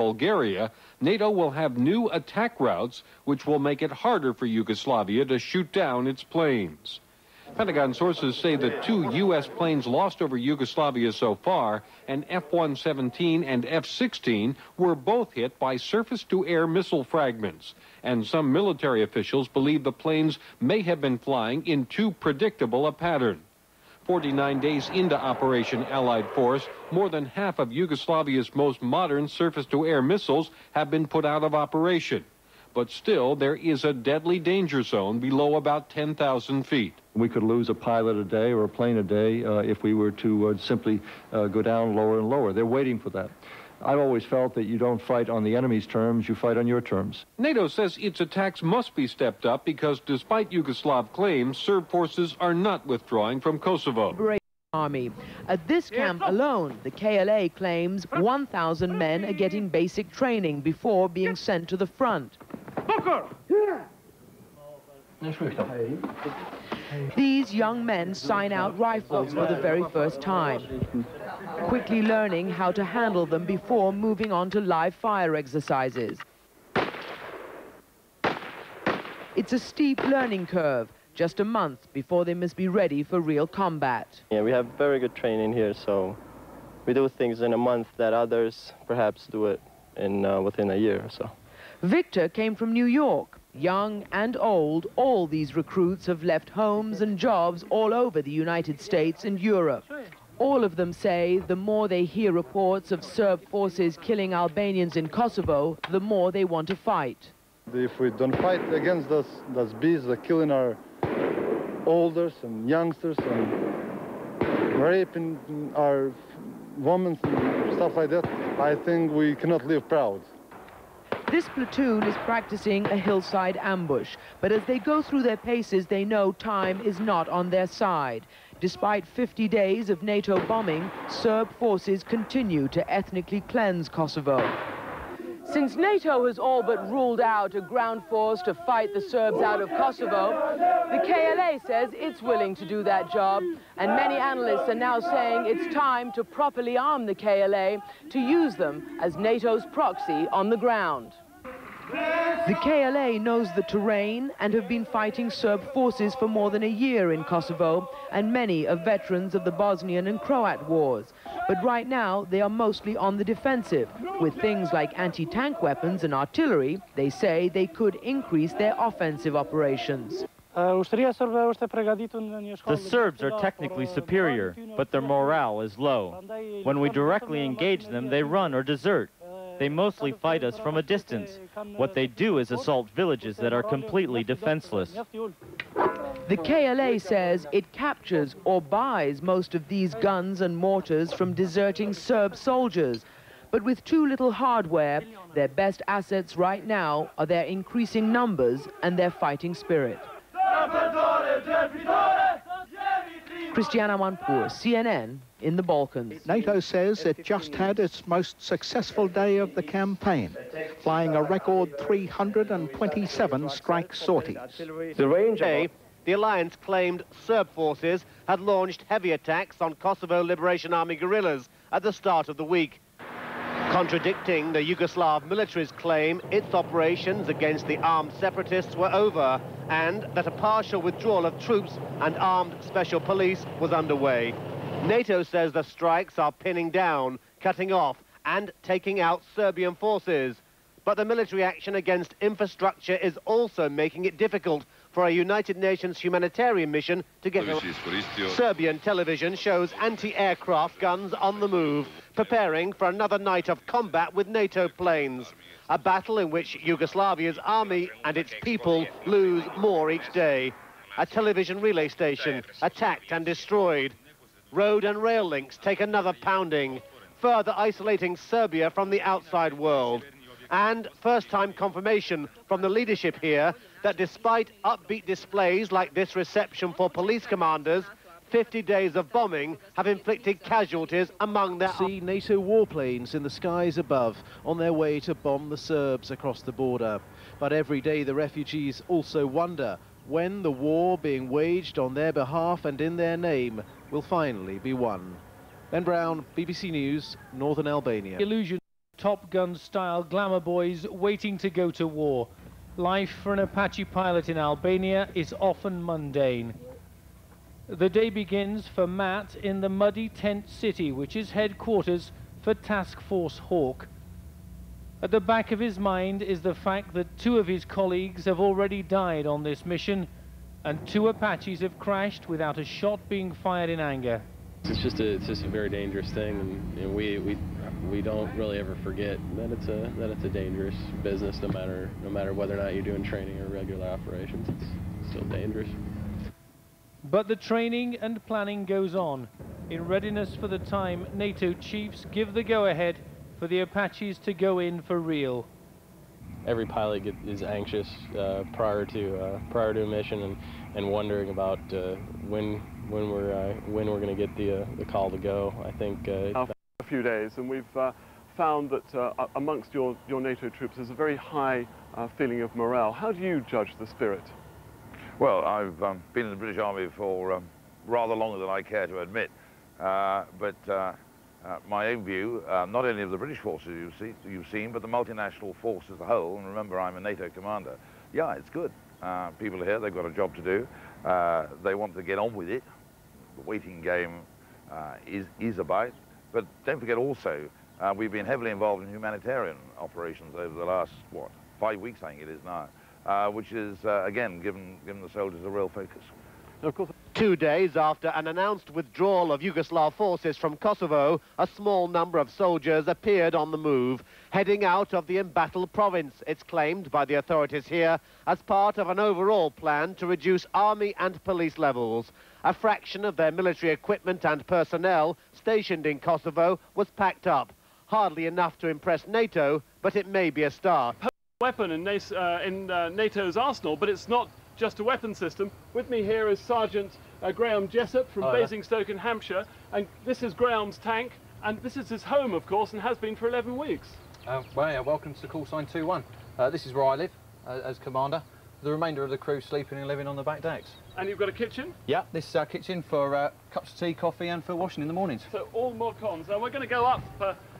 Bulgaria, NATO will have new attack routes which will make it harder for Yugoslavia to shoot down its planes. Pentagon sources say the 2 U.S. planes lost over Yugoslavia so far, an F-117 and F-16, were both hit by surface-to-air missile fragments. And some military officials believe the planes may have been flying in too predictable a pattern. 49 days into Operation Allied Force, more than half of Yugoslavia's most modern surface-to-air missiles have been put out of operation. But still, there is a deadly danger zone below about 10,000 feet. We could lose a pilot a day or a plane a day if we were to simply go down lower and lower. They're waiting for that. I've always felt that you don't fight on the enemy's terms, you fight on your terms. NATO says its attacks must be stepped up because despite Yugoslav claims, Serb forces are not withdrawing from Kosovo. Army. At this camp alone, the KLA claims 1,000 men are getting basic training before being sent to the front. These young men sign out rifles for the very first time, quickly learning how to handle them before moving on to live fire exercises. It's a steep learning curve, just a month before they must be ready for real combat. Yeah, we have very good training here, so we do things in a month that others perhaps do it in within a year or so. Victor came from New York. Young and old, all these recruits have left homes and jobs all over the United States and Europe. All of them say the more they hear reports of Serb forces killing Albanians in Kosovo, the more they want to fight. If we don't fight against those beasts that are killing our elders and youngsters and raping our women and stuff like that, I think we cannot live proud. This platoon is practicing a hillside ambush, but as they go through their paces, they know time is not on their side. Despite 50 days of NATO bombing, Serb forces continue to ethnically cleanse Kosovo. Since NATO has all but ruled out a ground force to fight the Serbs out of Kosovo, the KLA says it's willing to do that job, and many analysts are now saying it's time to properly arm the KLA to use them as NATO's proxy on the ground. The KLA knows the terrain and have been fighting Serb forces for more than a year in Kosovo, and many are veterans of the Bosnian and Croat wars. But right now, they are mostly on the defensive. With things like anti-tank weapons and artillery, they say they could increase their offensive operations. The Serbs are technically superior, but their morale is low. When we directly engage them, they run or desert. They mostly fight us from a distance. What they do is assault villages that are completely defenseless. The KLA says it captures or buys most of these guns and mortars from deserting Serb soldiers. But with too little hardware, their best assets right now are their increasing numbers and their fighting spirit. Christiana Manpour, CNN, in the Balkans. NATO says it just had its most successful day of the campaign, flying a record 327 strike sorties. The alliance claimed Serb forces had launched heavy attacks on Kosovo Liberation Army guerrillas at the start of the week, contradicting the Yugoslav military's claim its operations against the armed separatists were over and that a partial withdrawal of troops and armed special police was underway. NATO says the strikes are pinning down, cutting off and taking out Serbian forces. But the military action against infrastructure is also making it difficult for a United Nations humanitarian mission to get there. Serbian television shows anti-aircraft guns on the move, preparing for another night of combat with NATO planes. A battle in which Yugoslavia's army and its people lose more each day. A television relay station attacked and destroyed. Road and rail links take another pounding, further isolating Serbia from the outside world. And first-time confirmation from the leadership here that despite upbeat displays like this reception for police commanders, 50 days of bombing have inflicted casualties among their... See NATO warplanes in the skies above on their way to bomb the Serbs across the border. But every day the refugees also wonder when the war being waged on their behalf and in their name will finally be won. Ben Brown, BBC News, Northern Albania. Illusion. Top Gun-style glamour boys waiting to go to war. Life for an Apache pilot in Albania is often mundane. The day begins for Matt in the muddy tent city, which is headquarters for Task Force Hawk. At the back of his mind is the fact that 2 of his colleagues have already died on this mission, and 2 Apaches have crashed without a shot being fired in anger. It's just a very dangerous thing, and we don't really ever forget that it's a dangerous business, no matter whether or not you're doing training or regular operations. It's still dangerous. But the training and planning goes on. In readiness for the time, NATO chiefs give the go-ahead for the Apaches to go in for real. Every pilot is anxious prior to a mission and wondering about when we're going to get the call to go. I think a few days, and we've found that amongst your NATO troops there's a very high feeling of morale. How do you judge the spirit? Well, I've been in the British Army for rather longer than I care to admit, but my own view, not only of the British forces you've seen, but the multinational force as a whole, and remember I'm a NATO commander, yeah, it's good. People are here, they've got a job to do, they want to get on with it. The waiting game is about, but don't forget also, we've been heavily involved in humanitarian operations over the last, 5 weeks I think it is now, which is, again, given the soldiers a real focus. Of course. 2 days after an announced withdrawal of Yugoslav forces from Kosovo, a small number of soldiers appeared on the move, heading out of the embattled province, it's claimed by the authorities here, as part of an overall plan to reduce army and police levels. A fraction of their military equipment and personnel stationed in Kosovo was packed up. Hardly enough to impress NATO, but it may be a start. Weapon in NATO's arsenal, but it's not just a weapon system. With me here is Sergeant Graham Jessup from Basingstoke in Hampshire, and this is Graham's tank, and this is his home, of course, and has been for 11 weeks. Well, yeah, welcome to call sign 2-1. This is where I live as commander. The remainder of the crew sleeping and living on the back decks. And you've got a kitchen? Yeah, this is our kitchen for cups of tea, coffee, and for washing in the mornings. So all mod cons. Now we're going to go up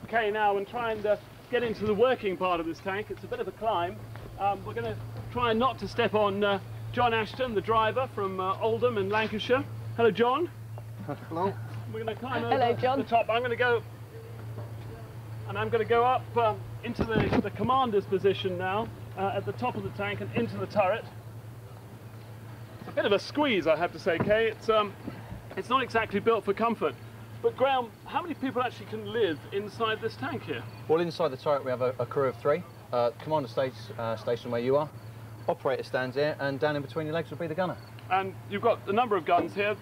K now and try and get into the working part of this tank. It's a bit of a climb. We're going to try not to step on John Ashton, the driver from Oldham in Lancashire. Hello, John. Hello. We're going to climb over the top. I'm going to go, and I'm going to go up into the commander's position now, at the top of the tank and into the turret. It's a bit of a squeeze, I have to say, Kay. It's not exactly built for comfort. But Graham, how many people actually can live inside this tank here? Well, inside the turret we have a crew of 3. Commander stays stationed where you are. Operator stands here, and down in between your legs will be the gunner. And you've got a number of guns here.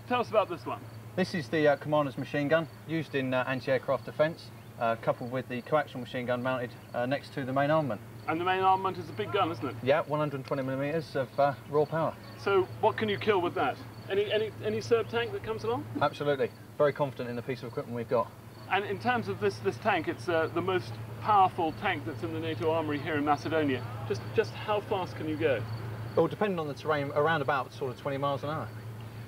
Tell us about this one. This is the commander's machine gun, used in anti-aircraft defence, coupled with the coaxial machine gun mounted next to the main armament. And the main armament is a big gun, isn't it? Yeah, 120mm of raw power. So what can you kill with that? Any Serb tank that comes along? Absolutely. Very confident in the piece of equipment we've got. And in terms of this tank, it's the most powerful tank that's in the NATO armoury here in Macedonia. Just how fast can you go? Well, depending on the terrain, around about sort of 20 miles an hour.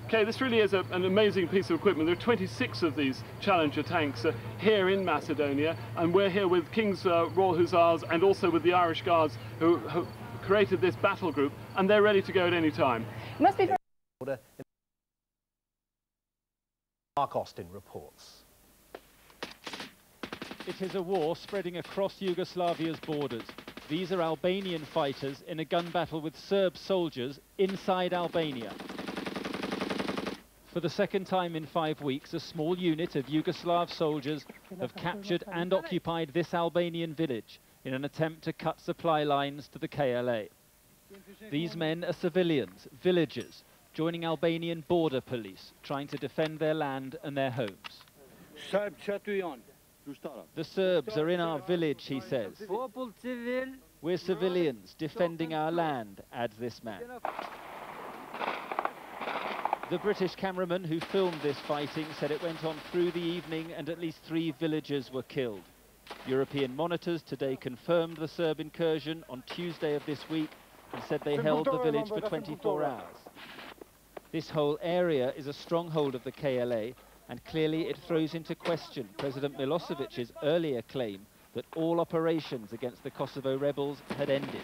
Okay, this really is an amazing piece of equipment. There are 26 of these Challenger tanks here in Macedonia, and we're here with King's Royal Hussars and also with the Irish Guards who created this battle group, and they're ready to go at any time. Must be Mark Austin reports. It is a war spreading across Yugoslavia's borders. These are Albanian fighters in a gun battle with Serb soldiers inside Albania. For the second time in 5 weeks, a small unit of Yugoslav soldiers have captured and occupied this Albanian village in an attempt to cut supply lines to the KLA. These men are civilians, villagers, joining Albanian border police, trying to defend their land and their homes. The Serbs are in our village, he says. We're civilians defending our land, adds this man. The British cameraman who filmed this fighting said it went on through the evening and at least 3 villagers were killed. European monitors today confirmed the Serb incursion on Tuesday of this week and said they held the village for 24 hours. This whole area is a stronghold of the KLA, and clearly it throws into question President Milosevic's earlier claim that all operations against the Kosovo rebels had ended.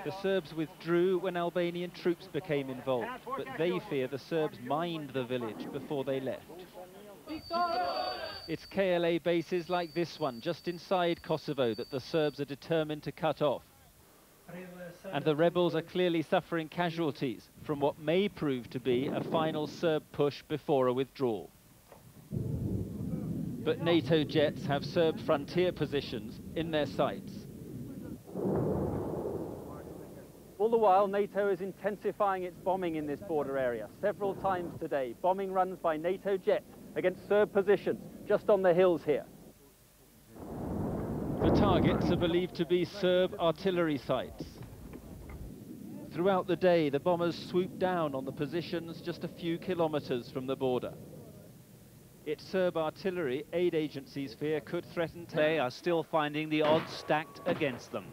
The Serbs withdrew when Albanian troops became involved, but they fear the Serbs mined the village before they left. It's KLA bases like this one, just inside Kosovo, that the Serbs are determined to cut off. And the rebels are clearly suffering casualties from what may prove to be a final Serb push before a withdrawal. But NATO jets have Serb frontier positions in their sights. All the while, NATO is intensifying its bombing in this border area. Several times today, bombing runs by NATO jets against Serb positions just on the hills here. The targets are believed to be Serb artillery sites. Throughout the day, the bombers swoop down on the positions just a few kilometers from the border. It's Serb artillery aid agencies fear could threaten. They are still finding the odds stacked against them.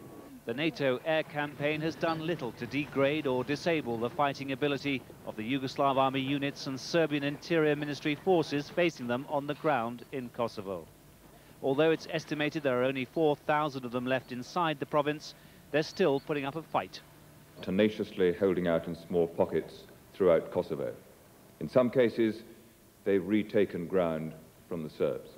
The NATO air campaign has done little to degrade or disable the fighting ability of the Yugoslav army units and Serbian Interior Ministry forces facing them on the ground in Kosovo. Although it's estimated there are only 4,000 of them left inside the province, they're still putting up a fight. Tenaciously holding out in small pockets throughout Kosovo. In some cases, they've retaken ground from the Serbs.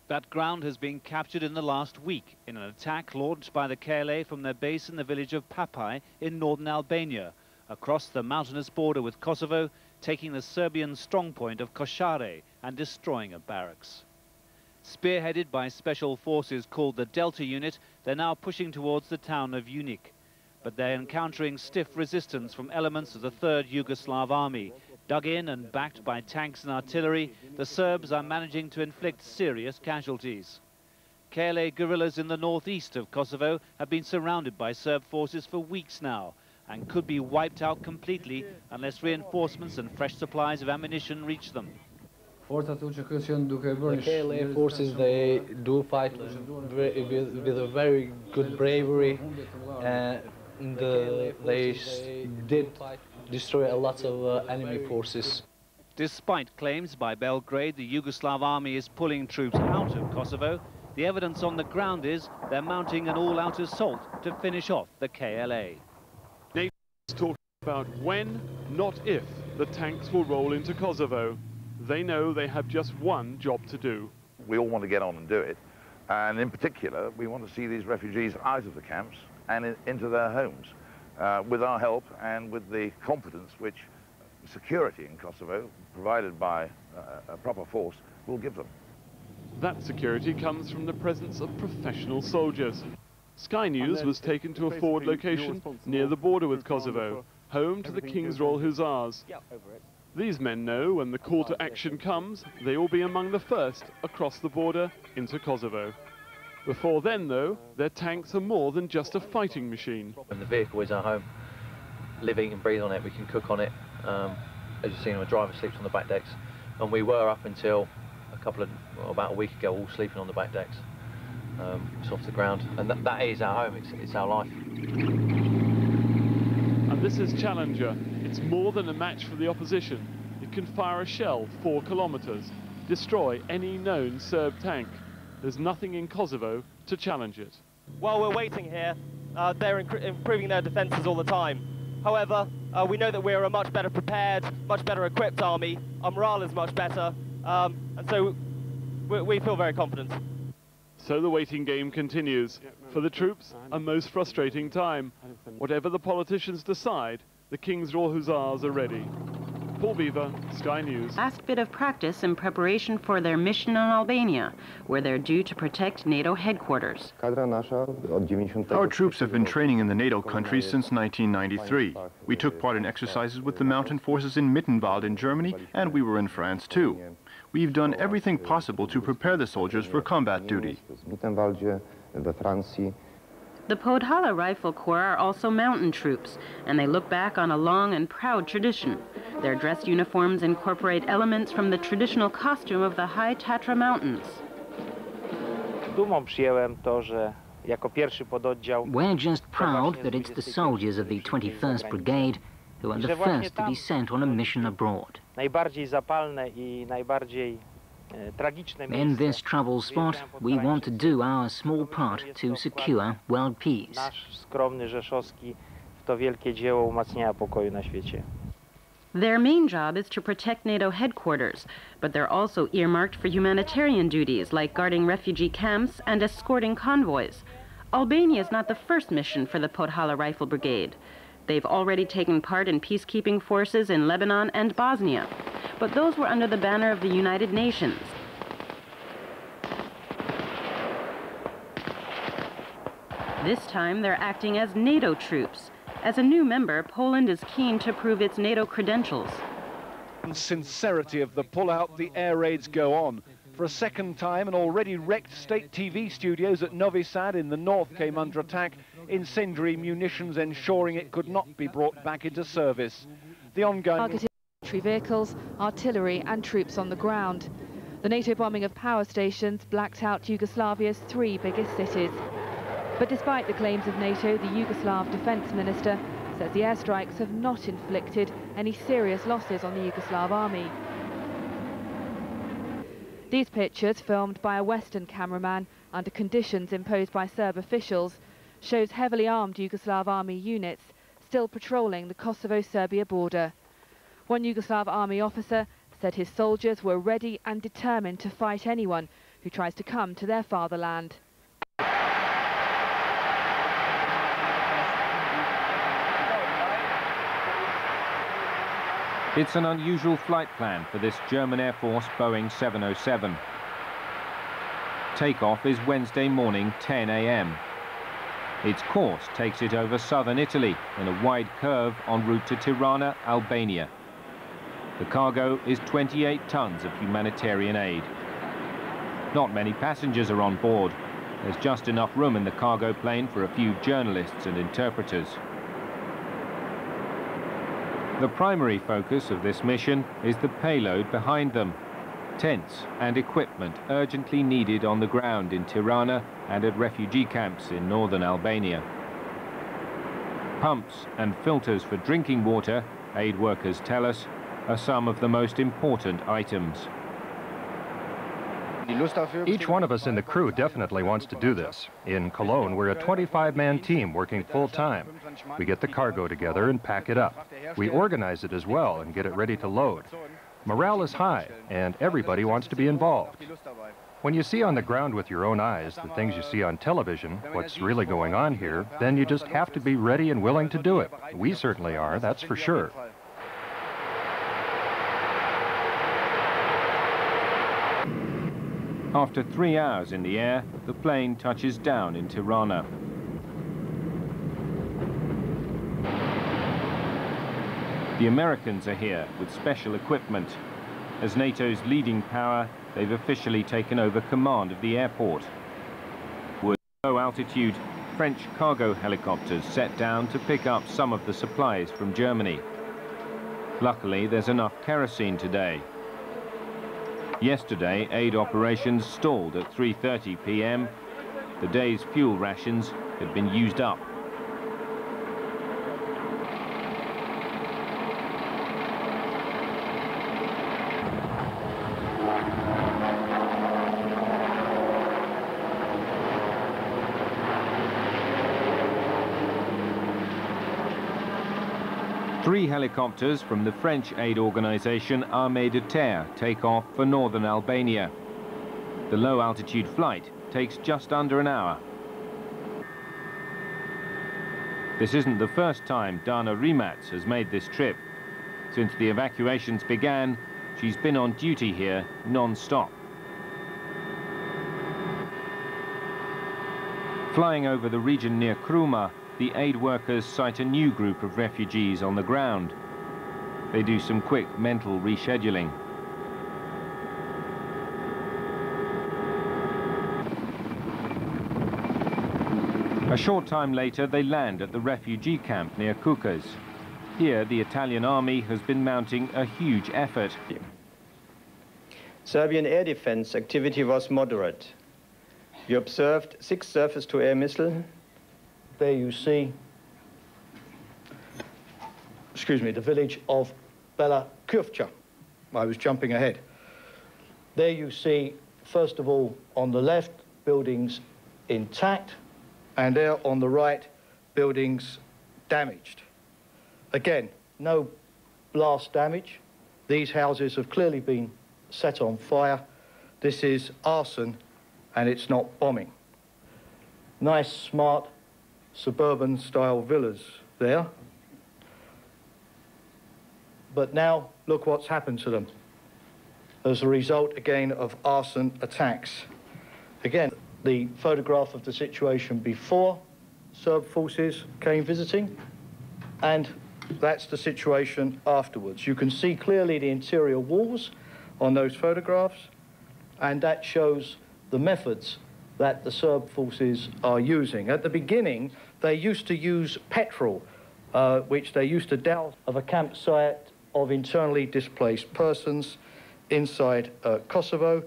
That ground has been captured in the last week in an attack launched by the KLA from their base in the village of Papai in northern Albania, across the mountainous border with Kosovo, taking the Serbian strongpoint of Košare and destroying a barracks. Spearheaded by special forces called the Delta Unit, they're now pushing towards the town of Unic. But they're encountering stiff resistance from elements of the 3rd Yugoslav Army. Dug in and backed by tanks and artillery, the Serbs are managing to inflict serious casualties. KLA guerrillas in the northeast of Kosovo have been surrounded by Serb forces for weeks now and could be wiped out completely unless reinforcements and fresh supplies of ammunition reach them. The KLA forces, they do fight with a very good bravery. They did destroy a lot of enemy forces. Despite claims by Belgrade the Yugoslav army is pulling troops out of Kosovo, the evidence on the ground is they're mounting an all-out assault to finish off the KLA. NATO is talking about when, not if, the tanks will roll into Kosovo. They know they have just one job to do. We all want to get on and do it, and in particular, we want to see these refugees out of the camps and into their homes. With our help and with the confidence which security in Kosovo, provided by a proper force, will give them. That security comes from the presence of professional soldiers. Sky News was taken to a forward location near the border with Kosovo, home to the King's Royal Hussars. These men know when the call to action comes, they will be among the first across the border into Kosovo. Before then, though, their tanks are more than just a fighting machine. When the vehicle is our home, live, eat and breathe on it, we can cook on it. As you've seen, the driver sleeps on the back decks. And we were up until about a week ago, all sleeping on the back decks. It's off the ground. And that is our home, it's our life. And this is Challenger. It's more than a match for the opposition. It can fire a shell 4 kilometers, destroy any known Serb tank. There's nothing in Kosovo to challenge it. While we're waiting here, they're improving their defences all the time. However, we know that we're a much better prepared, much better equipped army. Our morale is much better, and so we feel very confident. So the waiting game continues. For the troops, a most frustrating time. Whatever the politicians decide, the King's Royal Hussars are ready. Paul Beaver, Sky News. Last bit of practice in preparation for their mission in Albania, where they're due to protect NATO headquarters. Our troops have been training in the NATO countries since 1993. We took part in exercises with the mountain forces in Mittenwald in Germany, and we were in France too. We've done everything possible to prepare the soldiers for combat duty. The Podhala Rifle Corps are also mountain troops, and they look back on a long and proud tradition. Their dress uniforms incorporate elements from the traditional costume of the High Tatra Mountains. We're just proud that it's the soldiers of the 21st Brigade who are the first to be sent on a mission abroad. In this trouble spot, we want to do our small part to secure world peace. Their main job is to protect NATO headquarters, but they're also earmarked for humanitarian duties like guarding refugee camps and escorting convoys. Albania is not the first mission for the Podhala Rifle Brigade. They've already taken part in peacekeeping forces in Lebanon and Bosnia, but those were under the banner of the United Nations. This time they're acting as NATO troops. As a new member, Poland is keen to prove its NATO credentials. Sincerity of the pullout, the air raids go on. For a second time, an already wrecked state TV studios at Novi Sad in the north came under attack, incendiary munitions ensuring it could not be brought back into service. The ongoing... Targeted military vehicles, artillery and troops on the ground. The NATO bombing of power stations blacked out Yugoslavia's 3 biggest cities. But despite the claims of NATO, the Yugoslav defense minister says the airstrikes have not inflicted any serious losses on the Yugoslav army. These pictures, filmed by a Western cameraman under conditions imposed by Serb officials, shows heavily armed Yugoslav army units still patrolling the Kosovo-Serbia border. One Yugoslav army officer said his soldiers were ready and determined to fight anyone who tries to come to their fatherland. It's an unusual flight plan for this German Air Force Boeing 707. Takeoff is Wednesday morning, 10 a.m. Its course takes it over southern Italy in a wide curve en route to Tirana, Albania. The cargo is 28 tons of humanitarian aid. Not many passengers are on board. There's just enough room in the cargo plane for a few journalists and interpreters. The primary focus of this mission is the payload behind them. Tents and equipment urgently needed on the ground in Tirana and at refugee camps in northern Albania. Pumps and filters for drinking water, aid workers tell us, are some of the most important items. Each one of us in the crew definitely wants to do this. In Cologne, we're a 25-man team working full-time. We get the cargo together and pack it up. We organize it as well and get it ready to load. Morale is high, and everybody wants to be involved. When you see on the ground with your own eyes the things you see on television, what's really going on here, then you just have to be ready and willing to do it. We certainly are, that's for sure. After 3 hours in the air, the plane touches down in Tirana. The Americans are here with special equipment. As NATO's leading power, they've officially taken over command of the airport. With low altitude, French cargo helicopters set down to pick up some of the supplies from Germany. Luckily, there's enough kerosene today. Yesterday, aid operations stalled at 3:30 p.m. The day's fuel rations had been used up. Three helicopters from the French aid organization Armée de Terre take off for northern Albania. The low-altitude flight takes just under an hour. This isn't the first time Dana Rimats has made this trip. Since the evacuations began, she's been on duty here non-stop. Flying over the region near Kruma, the aid workers sight a new group of refugees on the ground. They do some quick mental rescheduling. A short time later, they land at the refugee camp near Kukas. Here, the Italian army has been mounting a huge effort. Serbian air defense activity was moderate. We observed 6 surface-to-air missiles. There you see, the village of Bela Kurvcha. I was jumping ahead. There you see, first of all, on the left, buildings intact, and there on the right, buildings damaged. Again, no blast damage. These houses have clearly been set on fire. This is arson, and it's not bombing. Nice, smart, suburban-style villas there. But now, look what's happened to them as a result, again, of arson attacks. Again, the photograph of the situation before Serb forces came visiting, and that's the situation afterwards. You can see clearly the interior walls on those photographs, and that shows the methods that the Serb forces are using. At the beginning, they used to use petrol, which they used to douse of a campsite of internally displaced persons inside Kosovo.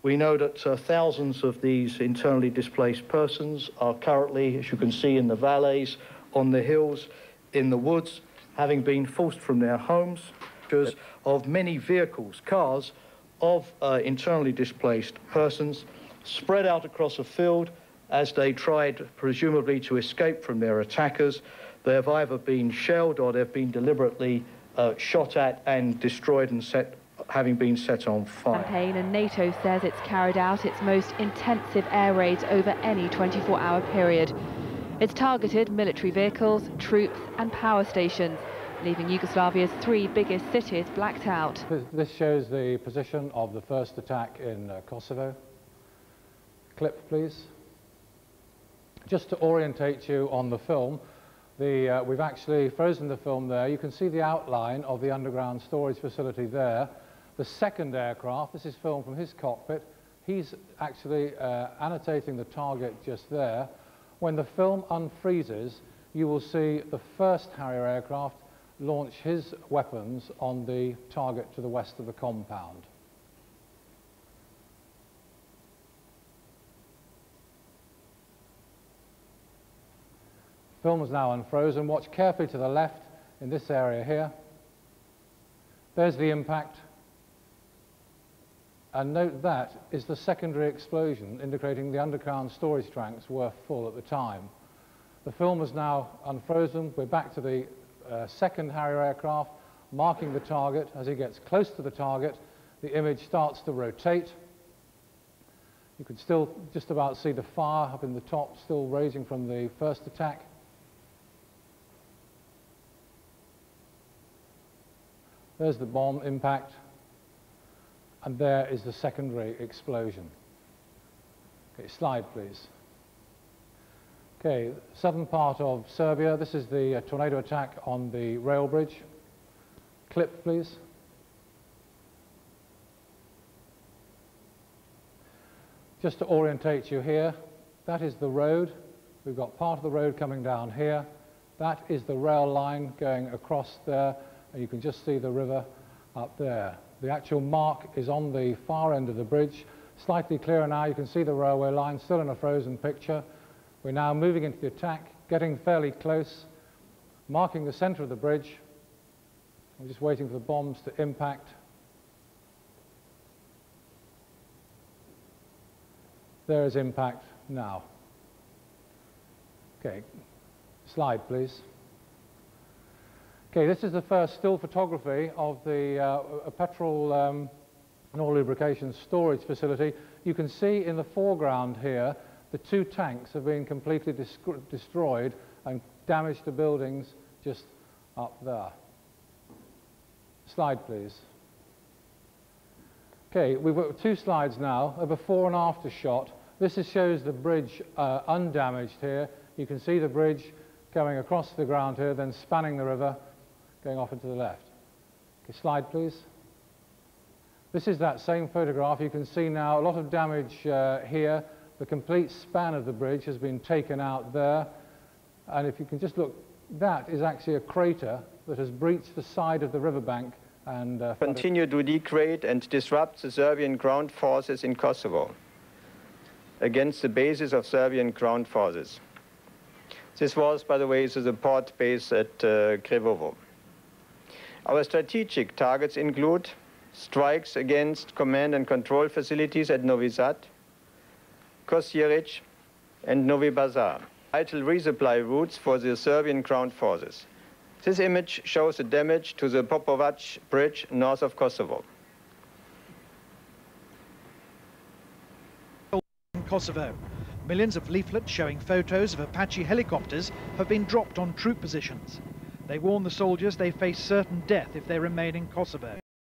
We know that thousands of these internally displaced persons are currently, as you can see, in the valleys, on the hills, in the woods, having been forced from their homes, because of many vehicles, cars, of internally displaced persons spread out across a field as they tried, presumably, to escape from their attackers. They have either been shelled or they've been deliberately shot at and destroyed and having been set on fire. Campaign, and NATO says it's carried out its most intensive air raids over any 24-hour period. It's targeted military vehicles, troops and power stations, leaving Yugoslavia's 3 biggest cities blacked out. This shows the position of the first attack in Kosovo. Clip, please. Just to orientate you on the film, we've actually frozen the film there. You can see the outline of the underground storage facility there. The second aircraft, this is filmed from his cockpit. He's actually annotating the target just there. When the film unfreezes, you will see the first Harrier aircraft launch his weapons on the target to the west of the compound. Film is now unfrozen. Watch carefully to the left in this area here. There's the impact. And note that is the secondary explosion, indicating the underground storage tanks were full at the time. The film is now unfrozen. We're back to the second Harrier aircraft, marking the target. As he gets close to the target, the image starts to rotate. You can still just about see the fire up in the top, still raising from the first attack. There's the bomb impact, and there is the secondary explosion. Okay, slide please. Okay, southern part of Serbia. This is the tornado attack on the rail bridge. Clip please. Just to orientate you here, that is the road. We've got part of the road coming down here. That is the rail line going across there, and you can just see the river up there. The actual mark is on the far end of the bridge. Slightly clearer now, you can see the railway line still in a frozen picture. We're now moving into the attack, getting fairly close, marking the center of the bridge. I'm just waiting for the bombs to impact. There is impact now. Okay, slide please. Okay, this is the first still photography of the petrol and oil lubrication storage facility. You can see in the foreground here the 2 tanks have been completely destroyed and damaged to buildings just up there. Slide please. Okay, we've got 2 slides now, a before and after shot. This shows the bridge undamaged here. You can see the bridge going across the ground here, then spanning the river, going off into the left. Okay, slide please. This is that same photograph. You can see now a lot of damage here. The complete span of the bridge has been taken out there. And if you can just look, that is actually a crater that has breached the side of the riverbank and continue to degrade and disrupt the Serbian ground forces in Kosovo against the bases of Serbian ground forces. This was, by the way, the support base at Krevovo. Our strategic targets include strikes against command and control facilities at Novi Sad, Kosjerić, and Novi Bazar, vital resupply routes for the Serbian ground forces. This image shows the damage to the Popovac bridge north of Kosovo. In Kosovo, millions of leaflets showing photos of Apache helicopters have been dropped on troop positions. They warn the soldiers they face certain death if they remain in Kosovo.